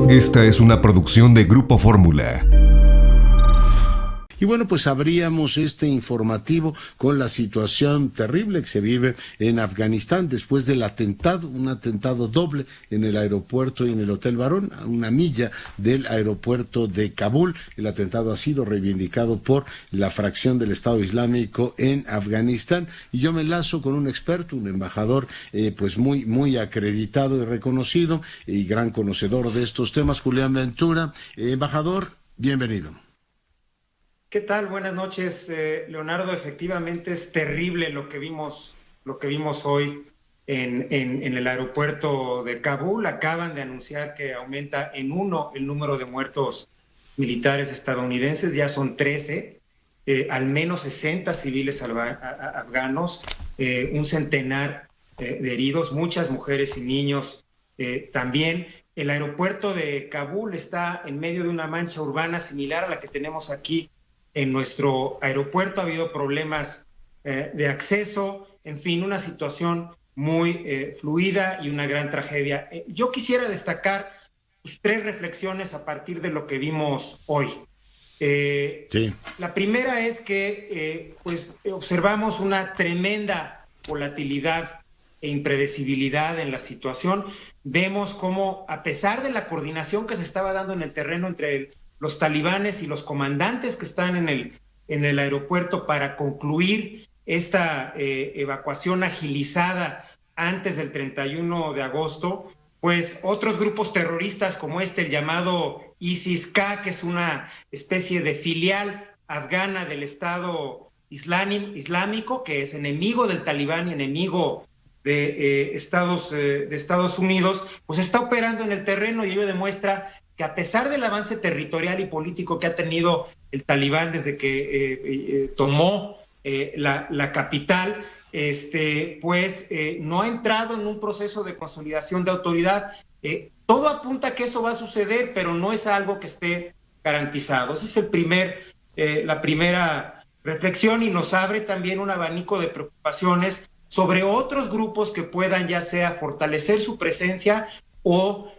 Esta es una producción de Grupo Fórmula. Y bueno, pues abríamos este informativo con la situación terrible que se vive en Afganistán después del atentado, un atentado doble en el aeropuerto y en el Hotel Barón, a una milla del aeropuerto de Kabul. El atentado ha sido reivindicado por la fracción del Estado Islámico en Afganistán. Y yo me enlazo con un experto, un embajador pues muy acreditado y reconocido y gran conocedor de estos temas, Julián Ventura. Embajador, bienvenido. ¿Qué tal? Buenas noches, Leonardo. Efectivamente es terrible lo que vimos hoy en el aeropuerto de Kabul. Acaban de anunciar que aumenta en 1 el número de muertos militares estadounidenses, ya son 13, al menos 60 civiles afganos, un centenar de heridos, muchas mujeres y niños también. El aeropuerto de Kabul está en medio de una mancha urbana similar a la que tenemos aquí en nuestro aeropuerto. Ha habido problemas de acceso, en fin, una situación muy fluida y una gran tragedia. Yo quisiera destacar pues, 3 reflexiones a partir de lo que vimos hoy. Sí. La primera es que pues observamos una tremenda volatilidad e impredecibilidad en la situación. Vemos cómo, a pesar de la coordinación que se estaba dando en el terreno entre los talibanes y los comandantes que están en el aeropuerto para concluir esta evacuación agilizada antes del 31 de agosto, pues otros grupos terroristas como el llamado ISIS-K, que es una especie de filial afgana del Estado Islámico, que es enemigo del talibán y enemigo de Estados Unidos, pues está operando en el terreno y ello demuestra que a pesar del avance territorial y político que ha tenido el talibán desde que tomó la capital, pues no ha entrado en un proceso de consolidación de autoridad. Todo apunta a que eso va a suceder, pero no es algo que esté garantizado. Esa es la primera reflexión, y nos abre también un abanico de preocupaciones sobre otros grupos que puedan ya sea fortalecer su presencia o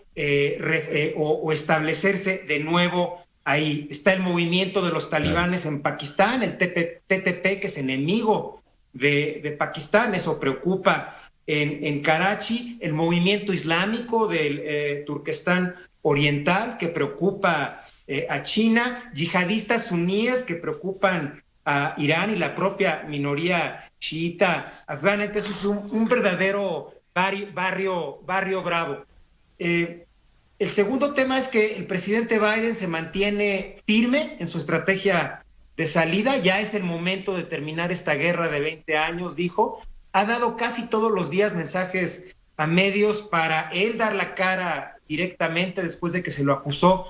establecerse de nuevo ahí. Está el movimiento de los talibanes en Pakistán, el TTP, que es enemigo de Pakistán, eso preocupa en Karachi, el movimiento islámico del Turquestán Oriental, que preocupa a China, yihadistas suníes que preocupan a Irán y la propia minoría chiita afgana. Entonces es un verdadero barrio bravo. El segundo tema es que el presidente Biden se mantiene firme en su estrategia de salida. Ya es el momento de terminar esta guerra de 20 años, dijo. Ha dado casi todos los días mensajes a medios para él dar la cara directamente después de que se le acusó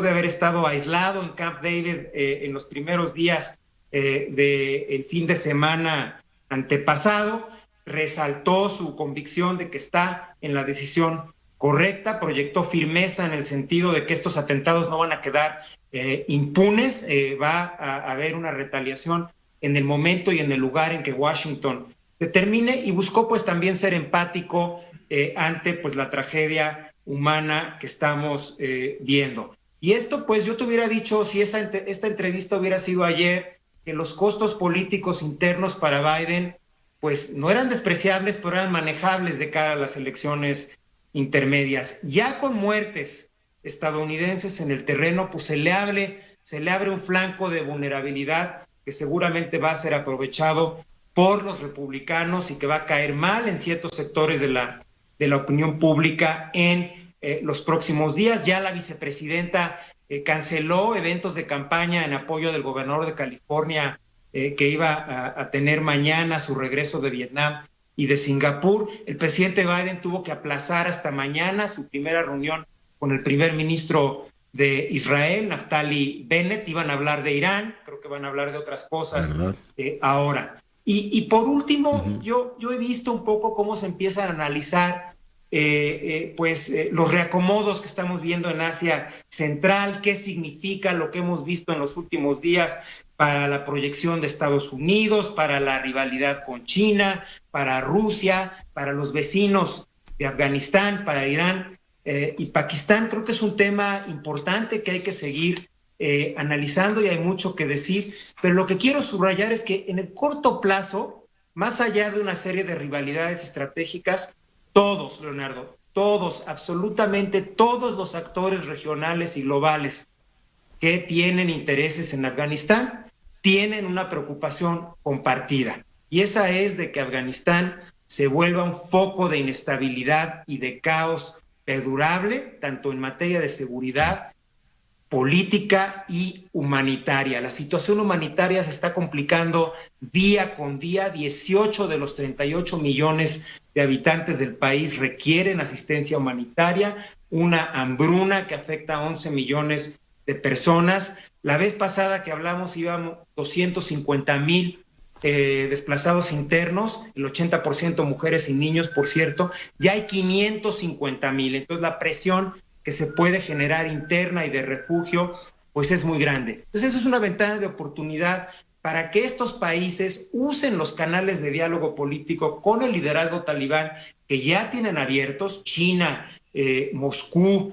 de haber estado aislado en Camp David en los primeros días del fin de semana antepasado. Resaltó su convicción de que está en la decisión correcta, proyectó firmeza en el sentido de que estos atentados no van a quedar impunes, va a haber una retaliación en el momento y en el lugar en que Washington determine, y buscó pues también ser empático ante pues la tragedia humana que estamos viendo. Y esto pues yo te hubiera dicho, si esta entrevista hubiera sido ayer, que los costos políticos internos para Biden pues no eran despreciables, pero eran manejables de cara a las elecciones intermedias. Ya con muertes estadounidenses en el terreno, pues se le abre un flanco de vulnerabilidad que seguramente va a ser aprovechado por los republicanos y que va a caer mal en ciertos sectores de la opinión pública en los próximos días. Ya la vicepresidenta canceló eventos de campaña en apoyo del gobernador de California que iba a tener mañana su regreso de Vietnam y de Singapur. El presidente Biden tuvo que aplazar hasta mañana su primera reunión con el primer ministro de Israel, Naftali Bennett. Iban a hablar de Irán, creo que van a hablar de otras cosas ahora. Y por último, yo he visto un poco cómo se empiezan a analizar los reacomodos que estamos viendo en Asia Central, qué significa lo que hemos visto en los últimos días para la proyección de Estados Unidos, para la rivalidad con China, para Rusia, para los vecinos de Afganistán, para Irán. y Pakistán. Creo que es un tema importante que hay que seguir analizando y hay mucho que decir, pero lo que quiero subrayar es que en el corto plazo, más allá de una serie de rivalidades estratégicas, todos, Leonardo, todos, absolutamente todos los actores regionales y globales que tienen intereses en Afganistán tienen una preocupación compartida, y esa es de que Afganistán se vuelva un foco de inestabilidad y de caos perdurable, tanto en materia de seguridad, política y humanitaria. La situación humanitaria se está complicando día con día. 18 de los 38 millones de habitantes del país requieren asistencia humanitaria, una hambruna que afecta a 11 millones de personas. La vez pasada que hablamos íbamos 250,000 desplazados internos, el 80% mujeres y niños, por cierto, ya hay 550,000. Entonces la presión que se puede generar interna y de refugio, pues es muy grande. Entonces eso es una ventana de oportunidad para que estos países usen los canales de diálogo político con el liderazgo talibán que ya tienen abiertos, China, Moscú,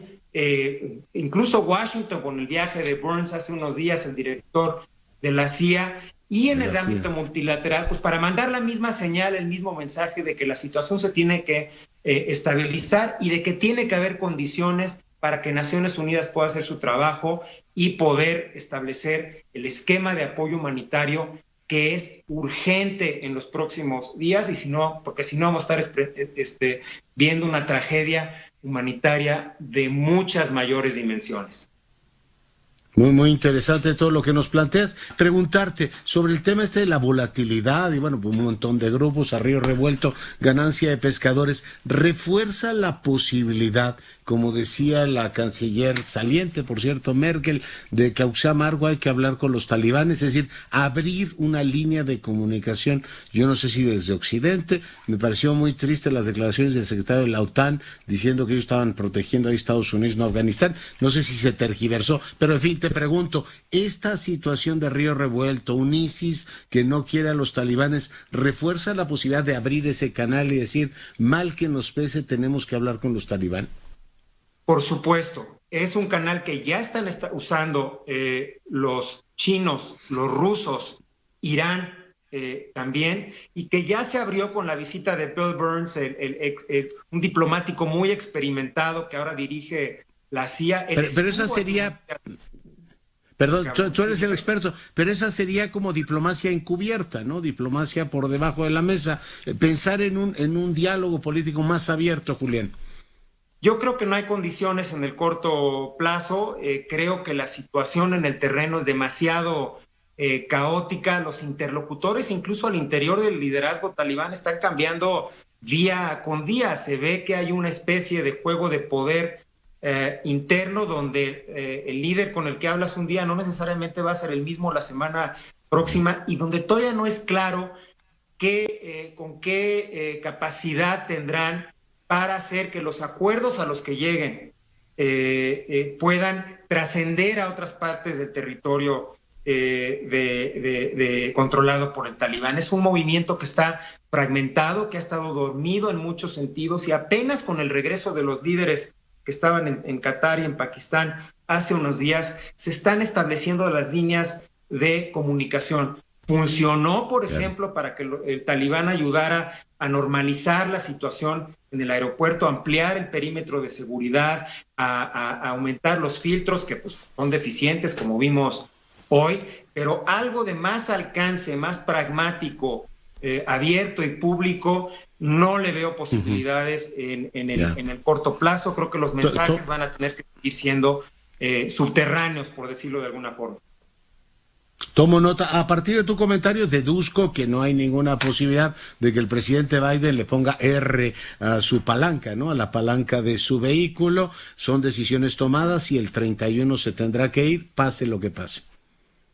incluso Washington con el viaje de Burns hace unos días, el director de la CIA, y en el ámbito multilateral, pues para mandar la misma señal, el mismo mensaje de que la situación se tiene que estabilizar y de que tiene que haber condiciones para que Naciones Unidas pueda hacer su trabajo y poder establecer el esquema de apoyo humanitario que es urgente en los próximos días, y si no, porque si no vamos a estar viendo una tragedia humanitaria de muchas mayores dimensiones. Muy interesante todo lo que nos planteas. Preguntarte sobre el tema de la volatilidad y bueno, pues un montón de grupos a río revuelto, ganancia de pescadores. ¿Refuerza la posibilidad, como decía la canciller saliente, por cierto, Merkel, de que aunque sea amargo hay que hablar con los talibanes, es decir, abrir una línea de comunicación? Yo no sé si desde Occidente, me pareció muy triste las declaraciones del secretario de la OTAN diciendo que ellos estaban protegiendo a Estados Unidos, no a Afganistán. No sé si se tergiversó, pero en fin, te pregunto, ¿esta situación de río revuelto, un ISIS que no quiere a los talibanes, refuerza la posibilidad de abrir ese canal y decir, mal que nos pese, tenemos que hablar con los talibanes? Por supuesto, es un canal que ya están usando los chinos, los rusos, Irán también, y que ya se abrió con la visita de Bill Burns, un diplomático muy experimentado que ahora dirige la CIA. Pero esa sería... Perdón, tú eres el experto, pero esa sería como diplomacia encubierta, ¿no? Diplomacia por debajo de la mesa. Pensar en un diálogo político más abierto, Julián. Yo creo que no hay condiciones en el corto plazo. Creo que la situación en el terreno es demasiado caótica. Los interlocutores, incluso al interior del liderazgo talibán, están cambiando día con día. Se ve que hay una especie de juego de poder interno donde el líder con el que hablas un día no necesariamente va a ser el mismo la semana próxima, y donde todavía no es claro con qué capacidad tendrán para hacer que los acuerdos a los que lleguen puedan trascender a otras partes del territorio controlado por el talibán. Es un movimiento que está fragmentado, que ha estado dormido en muchos sentidos, y apenas con el regreso de los líderes que estaban en Qatar y en Pakistán hace unos días, se están estableciendo las líneas de comunicación. Funcionó, por ejemplo, para que el talibán ayudara a normalizar la situación en el aeropuerto, a ampliar el perímetro de seguridad, a aumentar los filtros que pues, son deficientes, como vimos hoy, pero algo de más alcance, más pragmático, abierto y público, no le veo posibilidades en el corto plazo. Creo que los mensajes van a tener que seguir siendo subterráneos, por decirlo de alguna forma. Tomo nota. A partir de tu comentario deduzco que no hay ninguna posibilidad de que el presidente Biden le ponga R a su palanca, ¿no? A la palanca de su vehículo. Son decisiones tomadas y el 31 se tendrá que ir, pase lo que pase.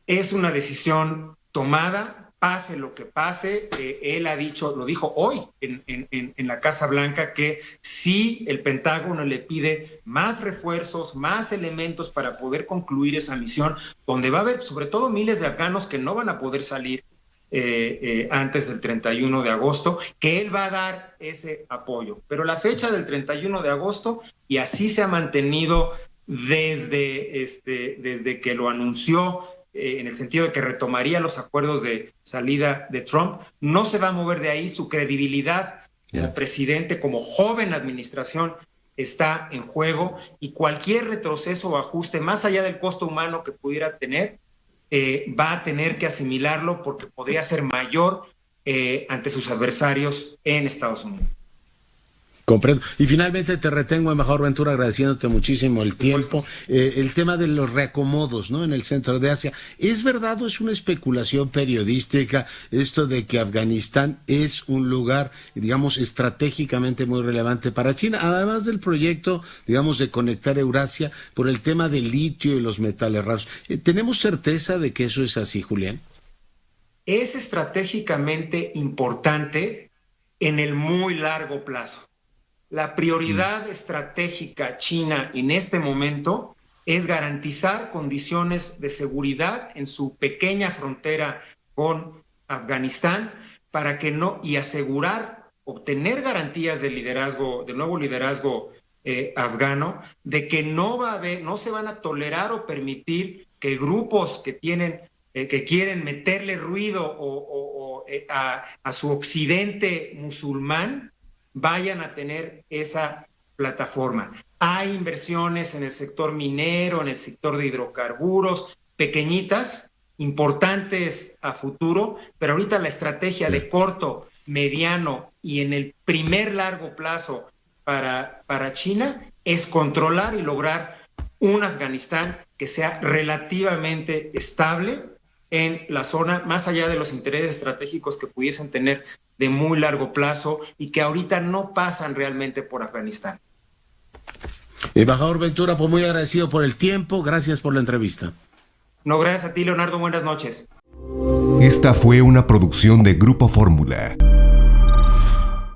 Es una decisión tomada, pase lo que pase. Él ha dicho, lo dijo hoy en la Casa Blanca, que si el Pentágono le pide más refuerzos, más elementos para poder concluir esa misión, donde va a haber sobre todo miles de afganos que no van a poder salir antes del 31 de agosto, que él va a dar ese apoyo. Pero la fecha del 31 de agosto, y así se ha mantenido desde que lo anunció, en el sentido de que retomaría los acuerdos de salida de Trump, no se va a mover de ahí. Su credibilidad como presidente, como joven administración, está en juego, y cualquier retroceso o ajuste, más allá del costo humano que pudiera tener, va a tener que asimilarlo, porque podría ser mayor ante sus adversarios en Estados Unidos. Comprendo. Y finalmente te retengo, embajador Ventura, agradeciéndote muchísimo el tiempo. El tema de los reacomodos, ¿no?, en el centro de Asia. ¿Es verdad o es una especulación periodística esto de que Afganistán es un lugar, digamos, estratégicamente muy relevante para China, además del proyecto, digamos, de conectar Eurasia por el tema del litio y los metales raros? ¿Tenemos certeza de que eso es así, Julián? Es estratégicamente importante en el muy largo plazo. La prioridad estratégica china en este momento es garantizar condiciones de seguridad en su pequeña frontera con Afganistán, para que no, y asegurar, obtener garantías del nuevo liderazgo afgano, de que no se van a tolerar o permitir que grupos que quieren meterle ruido a su occidente musulmán vayan a tener esa plataforma. Hay inversiones en el sector minero, en el sector de hidrocarburos, pequeñitas, importantes a futuro, pero ahorita la estrategia de corto, mediano y en el primer largo plazo para China es controlar y lograr un Afganistán que sea relativamente estable en la zona, más allá de los intereses estratégicos que pudiesen tener de muy largo plazo y que ahorita no pasan realmente por Afganistán. Embajador Ventura, pues muy agradecido por el tiempo, gracias por la entrevista. No, gracias a ti, Leonardo, buenas noches. Esta fue una producción de Grupo Fórmula.